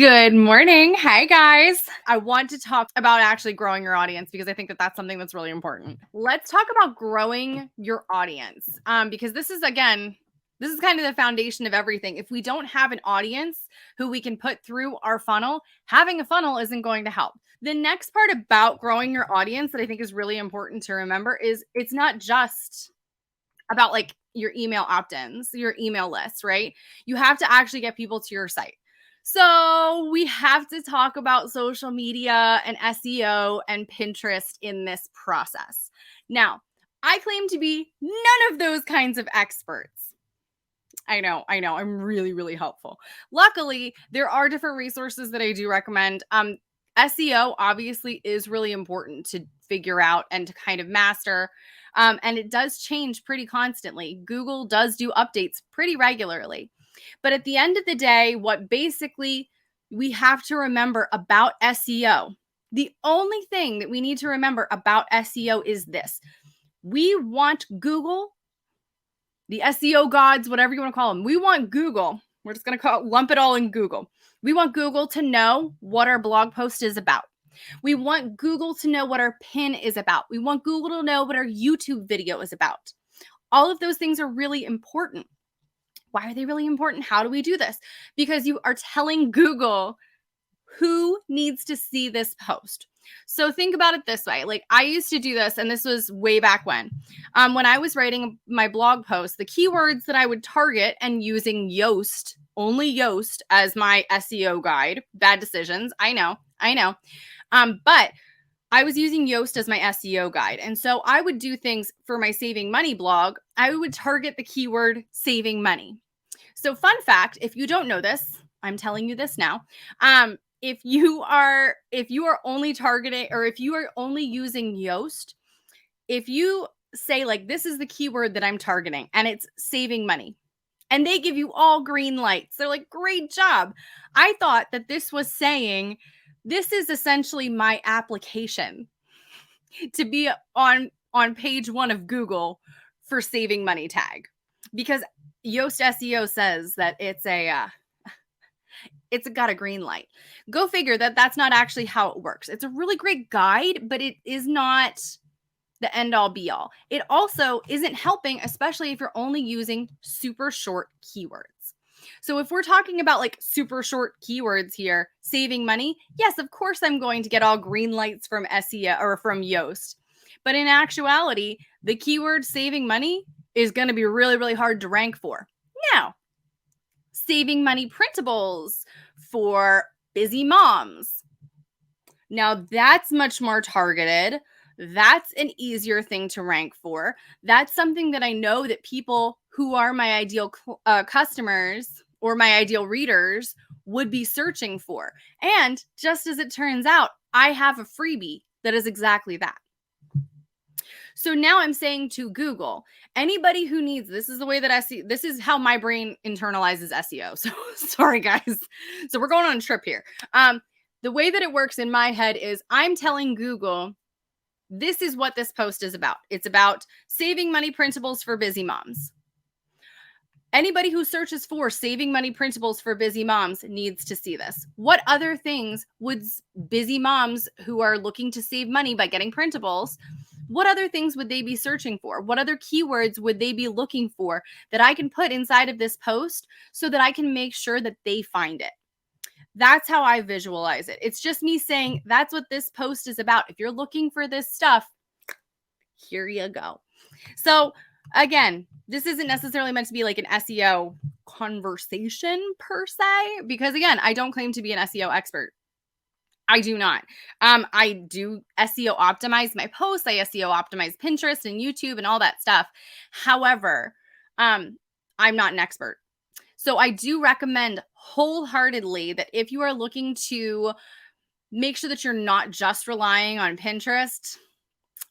Good morning. Hi, guys. I want to talk about actually growing your audience because I think that that's something that's really important. Let's talk about growing your audience because this is kind of the foundation of everything. If we don't have an audience who we can put through our funnel, having a funnel isn't going to help. The next part about growing your audience that I think is really important to remember is it's not just about like your email opt-ins, your email list, right? You have to actually get people to your site. So we have to talk about social media and SEO and Pinterest in this process. Now, I claim to be none of those kinds of experts. I know. I'm really, really helpful. Luckily, there are different resources that I do recommend. SEO obviously is really important to figure out and to kind of master. And it does change pretty constantly. Google does do updates pretty regularly. But at the end of the day, what basically we have to remember about SEO, the only thing that we need to remember about SEO is this. We want Google, the SEO gods, whatever you want to call them. We want Google. We're just going to lump it all in Google. We want Google to know what our blog post is about. We want Google to know what our pin is about. We want Google to know what our YouTube video is about. All of those things are really important. Why are they really important? How do we do this? Because you are telling Google who needs to see this post. So think about it this way. Like I used to do this, and this was way back when I was writing my blog post, the keywords that I would target and using Yoast, only Yoast as my SEO guide. Bad decisions. I know. But I was using Yoast as my SEO guide. And so I would do things for my saving money blog. I would target the keyword saving money. So fun fact, if you don't know this, I'm telling you this now. If you are only targeting, or if you are only using Yoast, if you say like, this is the keyword that I'm targeting and it's saving money, and they give you all green lights, they're like, great job. I thought that this was saying, this is essentially my application to be on page 1 of Google for saving money tag, because Yoast SEO says that it's got a green light. Go figure that that's not actually how it works. It's a really great guide, but it is not the end all be all. It also isn't helping, especially if you're only using super short keywords. So if we're talking about like super short keywords here, saving money, yes, of course I'm going to get all green lights from SEO or from Yoast. But in actuality, the keyword saving money is going to be really, really hard to rank for. Now, saving money printables for busy moms. Now that's much more targeted. That's an easier thing to rank for. That's something that I know that people who are my ideal customers or my ideal readers would be searching for. And just as it turns out, I have a freebie that is exactly that. So now I'm saying to Google, anybody who needs, this is the way that I see, this is how my brain internalizes SEO. So sorry, guys. So we're going on a trip here. The way that it works in my head is I'm telling Google, this is what this post is about. It's about saving money printables for busy moms. Anybody who searches for saving money printables for busy moms needs to see this. What other things would busy moms who are looking to save money by getting printables, what other things would they be searching for? What other keywords would they be looking for that I can put inside of this post so that I can make sure that they find it? That's how I visualize it. It's just me saying that's what this post is about. If you're looking for this stuff, here you go. So again, this isn't necessarily meant to be like an SEO conversation per se, because again, I don't claim to be an SEO expert. I do not. I do SEO optimize my posts. I SEO optimize Pinterest and YouTube and all that stuff. However, I'm not an expert. So I do recommend wholeheartedly that if you are looking to make sure that you're not just relying on Pinterest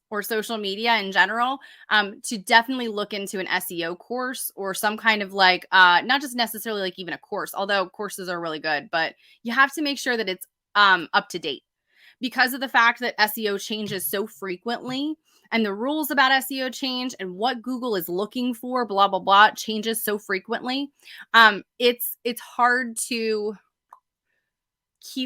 or social media in general, to definitely look into an SEO course or some kind of like, not just necessarily like even a course, although courses are really good, but you have to make sure that it's up to date, because of the fact that SEO changes so frequently and the rules about SEO change and what Google is looking for, blah, blah, blah, changes so frequently. It's hard to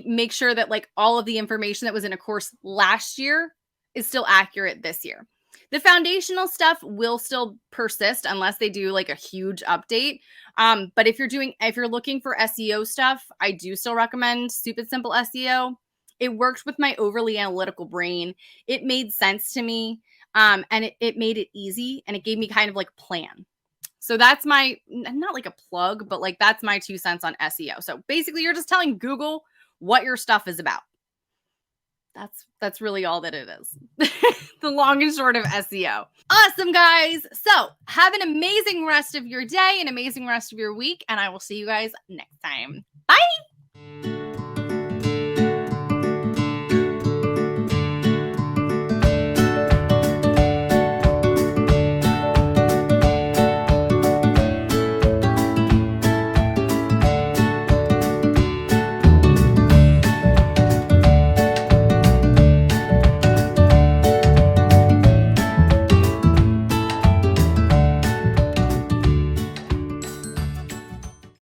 make sure that like all of the information that was in a course last year is still accurate this year. The foundational stuff will still persist unless they do like a huge update. But if you're looking for SEO stuff, I do still recommend Stupid Simple SEO. It worked with my overly analytical brain. It made sense to me. And it made it easy, and it gave me kind of like a plan. So that's my, not like a plug, but like that's my 2 cents on SEO. So basically you're just telling Google what your stuff is about. That's really all that it is. The long and short of SEO. Awesome, guys. So have an amazing rest of your day, an amazing rest of your week, and I will see you guys next time. Bye.